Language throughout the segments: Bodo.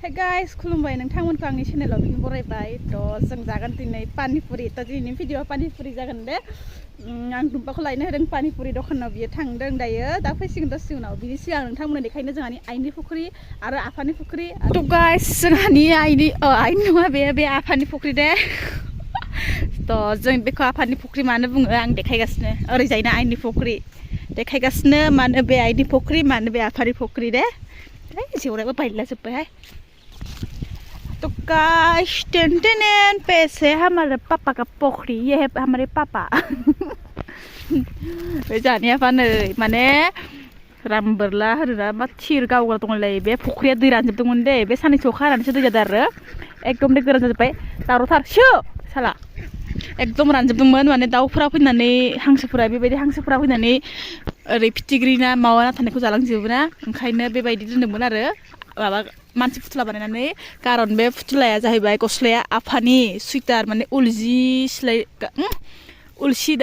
Hey guys, खुलुमबाय नोंथांमोनखौ आंनि चेनेलाव बिदिनो बरायबाय थ' जों जागोन दिनै पानिपुरि थ' दिनैनि भिडिअ'आ पानिपुरि जागोन दे आं दुम्बाखौ लायनो होदों पानिपुरि दखानाव बियो थांदों दायो दा फैसिगोन दसे उनाव बिनि सिगां नोंथांमोननो देखायनो जोंहानि आइनि फुख्रि आरो आफानि फुख्रि थ' गाइस जोंहानि आइनि नङा बे आफानि फुख्रि दे थ' जों बेखौ आफानि फुख्रि मानो बुङो आं देखायगासिनो ओरैजायना आइनि फुख्रि देखायगासिनो मानो बे आइनि फुख्रि मानो बे आफानि फुख्रि दे जेवराबो बायलाजोब्बायहाय तो गाइस टेन पैसे हमारे पापा का पोखरी ये है हमारे पापा जानी आफानै माने रामबोरला होनोना मा थिर गावग्रा दंलाय बे फुख्रिया दै रानजोबदोंमोन दे बे साननैसो अखा हानानैसो दै जादों आरो एकदम दै गोरान जाजोब्बाय दावरावथार शो साला एकदम रानजोबदोंमोन माने दाउफोरा फैनानै हांसोफोरा बेबायदि हांसोफोरा फैनानै ओरै फिथिख्रि ना मावा ना थानायखौ जालांजोबो ना ओंखायनो बेबायदि दोनदोंमोन आरो माबा मानसि फुथुला बानायनानै कारन बे फुथुलाया जाहैबाय गस्लाया आफानि सुइटार माने उल जि सिलाय उल सि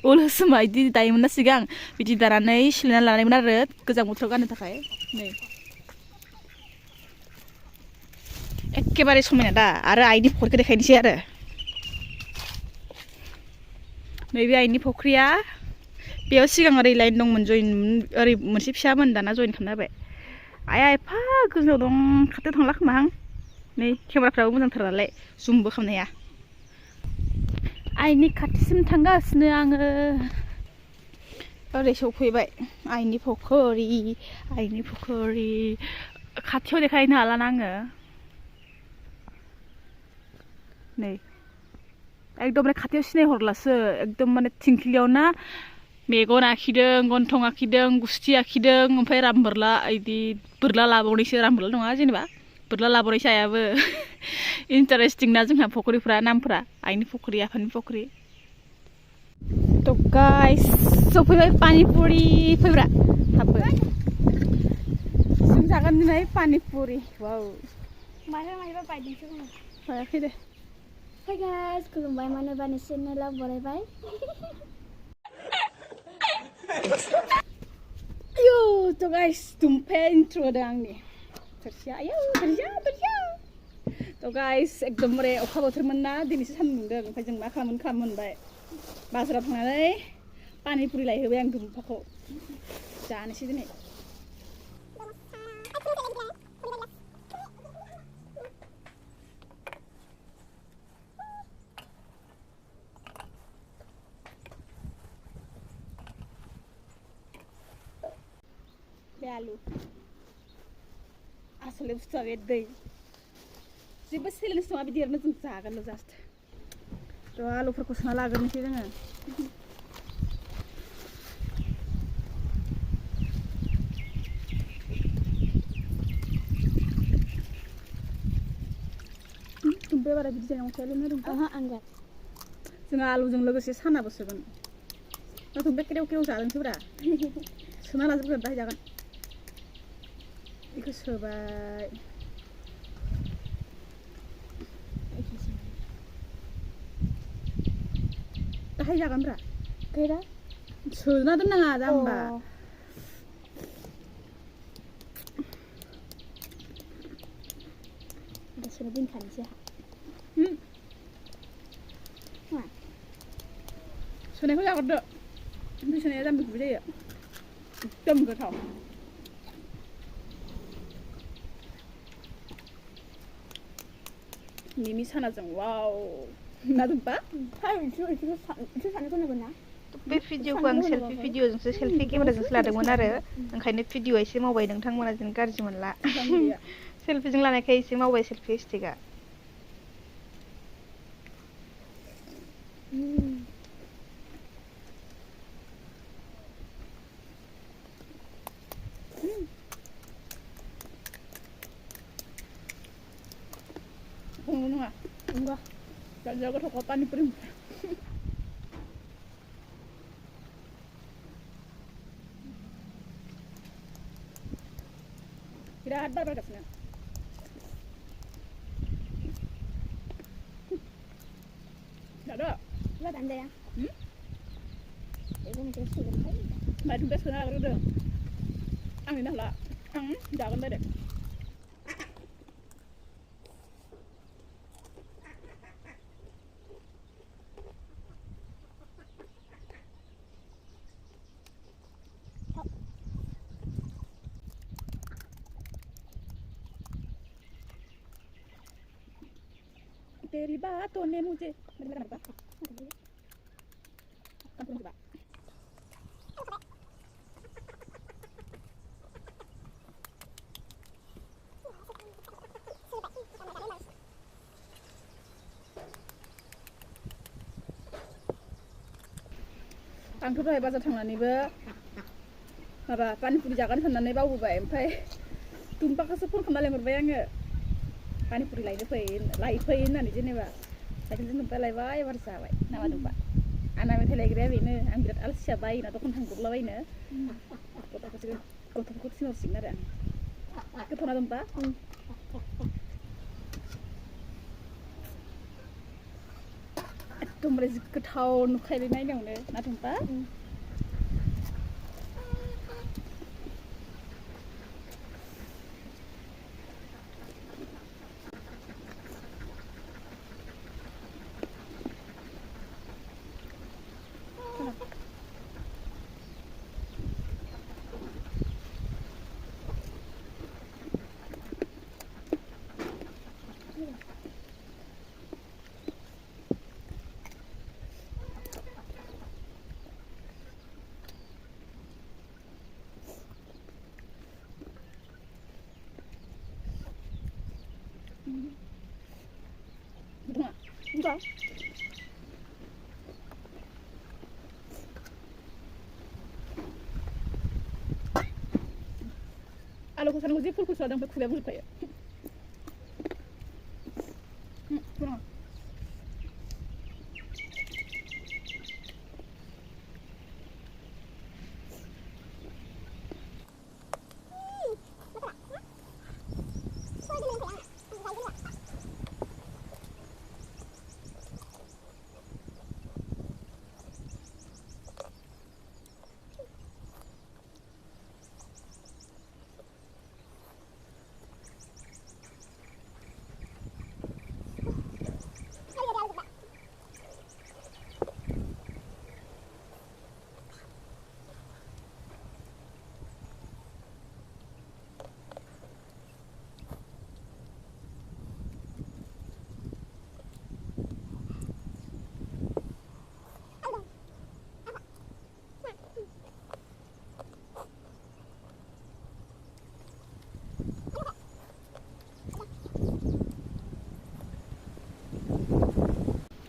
उल होसोमा बिदि दायोमोन ना सिगां बिदि दानानै सिलायना लानायमोन आरो गोजां बोथोराव गाननो थाखाय नै एखेबारे समायना दा आरो आइनि फुख्रिखौ देखायनोसै आरो नैबे आइनि फुख्रिया बेयाव सिगां ओरै लाइन दंमोन जइन ओरै मोनसे फिसामोन दाना जइन खालामना होबाय आइया एफा गोजौआव दं खाथियाव थांला खोमा आं नै केमेराफ्राबो मोजांथार नालाय जुमबो खालामनो हाया आइनि खाथिसिम थांगासिनो आङो ओरै सफैबाय आइनि फुख्रि खाथियाव देखायनो हालाना आङो नै एकदम माने खाथियाव सिनायहरलासो एकदम माने थिंख्लियाव ना मेगन आखिदों गन्थं आखिदों गुस्थि आखिदों ओमफ्राय रामबोरला इदि बोरला लाबावनायसो रामबोरला नङा जेनेबा बोरला लाबावनायसो आइयाबो इन्टारेस्टिं ना जोंहा फुख्रिफ्रा नामफ्रा आइनि फुख्रि आफानि फुख्रि थ' गाइस सफैबाय पानिपुरि फैब्रा हाबबो जों जागोन दिनै पानिपुरि वाव मायबा बायदिसो दङ बायाखै दे Hey guys, खुलुमबाय मानो बानि चेनेलाव बरायबाय Ayo, tuh guys, tumpen intro ada angin. Tersia, ayo, tersia. Tuh guys, एकदम मरे अखा बोथोरमोन ना दिनैसो सान्दुं दुंदों ओमफ्राय जों मा खालामबाय बाजाराव थांनानै पानिपुरि लायहोबाय आं दुम्फाखौ जानोसै दिनै आलु आसले बुस्थुआ बे दै जेबो सेलेन्स नङा बिदि ओरैनो जों जागोनल' जास्ट थ' आलुफोरखौ सोना लाग्रोनोसै जोङो दुम्बाया बारा बिदि जानांगौ खायालै आंगा जोङो आलुजों लोगोसे सानाबो सोगोन नाथाय बे केरेव जादोंसोब्रा सोना लाजोबगोन दाहाय जागोन बेखौ सोबाय दाहाय जागोनब्रा गैरा सोना दोननाङा जाम्बा सोना दोनखानोसै सोनायखौ जाग्रोदो ओमफ्राय सोनाया जाम्बिखौबो जायो एकदम गोथाव मिमि सानाजों वाव ना दुम्बा बे भिडिअखौ आं सेल्फि भिडिअजोंसो सेल्फि केमेराजोंसो लादोंमोन आरो ओंखायनो भिडिअआ एसे मावबाय नोंथांमोना जेन गाज्रि मोनला सेल्फिजों लानायखाय एसे मावबाय selfie स्टिकआ nggak enggak jaga toko Pani prim tidak ada produknya tidak ada Lihat Anda ya. Itu mungkin sudah. Mbak juga sudah ada. आंनि नाला आं जागोन डाइरेक्ट तेरी बातों ने मुझे आंथ' दहाय बाजार थांनानैबो माबा पानिपुरि जागोन होननानै बावबोबाय ओमफ्राय दुम्बाखौसो फन खालामना लेंहरबाय आङो पानिपुरि लायफै होननानै जेनेबा साइकेलजों दुम्बा लायबाय एबार जाबाय नामा दुम्बा आंना मेथाइ लायग्राया बेनो आं बिराद आलसिया बायोना दखान थांब्रबलाबायनो गथ'फोरखौ थिनहरसिगोन आरो आं गोथावना दुम्बा एकदमबारे जि गोथाव नुखायोलै नायनायावनो ना दुम्बा Enggak. Kalau kesan uji full kusuh ada kuliah full kayak. Kurang.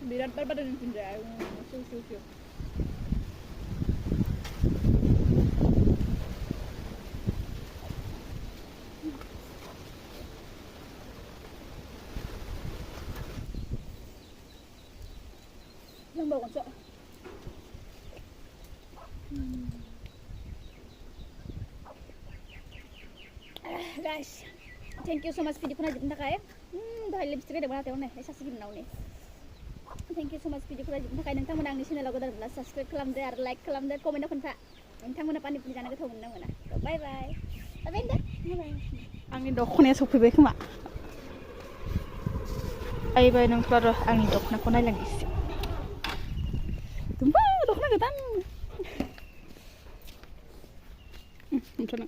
Birat pada di pinjau, siu. Yang bawa konsol. Guys, thank you so much video pernah jemput kaya. Dah lipstick ada mana teh nih, saya sih gimana nih. Thank you so much video pernah jemput kaya. Nonton di channel aku dah subscribe kelam deh, like kelam deh, komen apa nta. Nonton mana pani punya anak ketemu mana. Bye bye. Bye bye. Angin doknya sofwibai kema. Ayo bayi nong keluar angin dokna kona lagi sih. Tumba dokna ketan. Macam mana?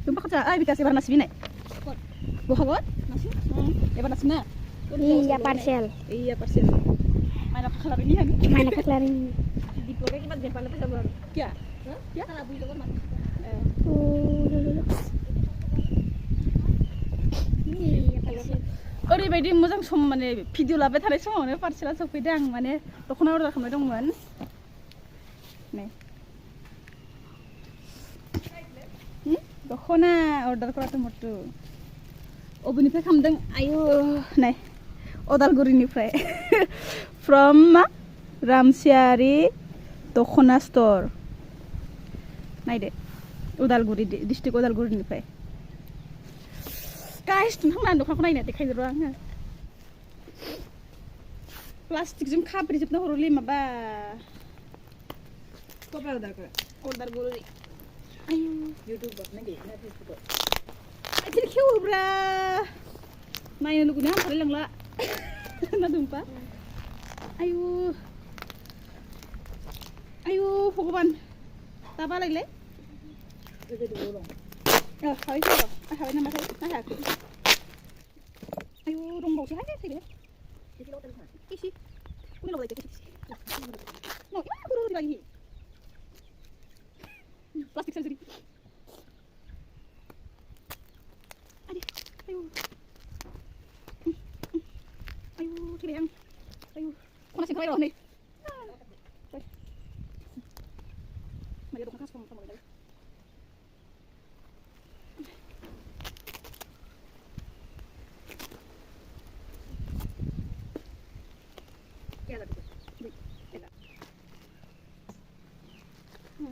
Tumpa kerja, dikasih warna nasi nih. Buah nasi? Ya warna nasi na. Iya parcel. Iya parcel. Mainao Khakhlary ini kan? Mainao Khakhlary. Di pokoknya kita jangan paling sabar. Ya. Ya. Kalau bu itu kan. Iya parcel. ओरैबायदि मोजां सम माने भिडिअ लाबाय थानाय समावनो पार्सेला सफैदों आं माने दख'ना अर्डार खालामनाय दंमोन नै दख'ना अर्डार कराखै मथु अबेनिफ्राय खालामदों आयु नै Udalgurinifrai from Ramsiari Dokhna store नायदो उदालगुरि डिस्ट्रिक्ट उदालगुरिनिफ्राय गाइस नोंथांमोना दखनाखौ नायनो देखायजोबो आङो प्लास्टिकजों खाब्रिजोबना हरोलै माबा उदालगुरि आयु इउटुबाव नायदो ना फेसबुकाव आथिं खेवोब्रा नायनो लुगैनो हामथारलाय लांला ना दुम्पा आयु आयु भगबान दाबालायलाय हाबाय फैर' हाबाय नामाथाय ना हायाखै आयु दंबावसोहाय फैदो इसे उनाव लायदो no ya guru lagi plastik surgery ayo ayo tirang ayo kena sing kaya nih mari dong kas kamu lagi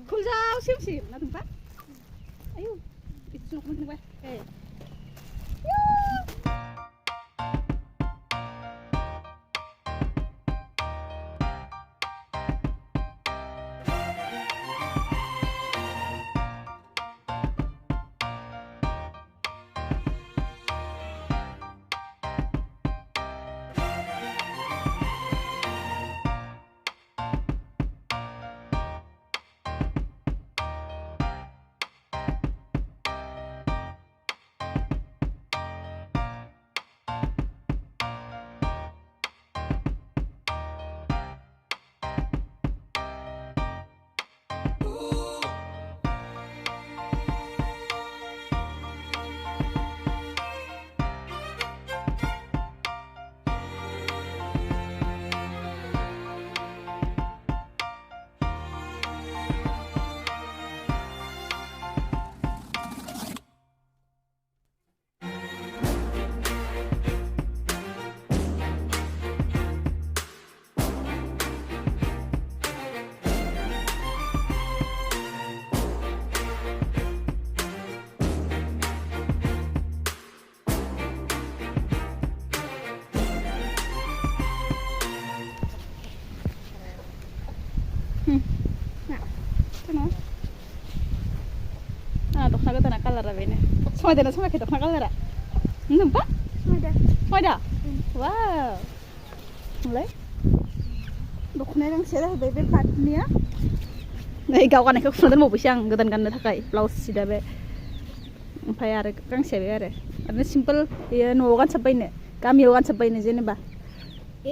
खुल जाओ सिम सिम ना tempat ayo itu suruh kamu gue Dokna gotan kalara bene. Samada na samake dokna kalara. Nampa? Samada. Wow. Mulai. Dokna yang saya dah bebe patnya. Nei gaw ganनायखौ खुना दोनबावबायसो आं गोदान गाननो थाखाय ब्लाउस सिदा बे ओमफ्राय आरो गांसे बे आरो सिम्पोल बेयो न'आव गानसाबबायनो गामियाव गानसाबबायनो जेनेबा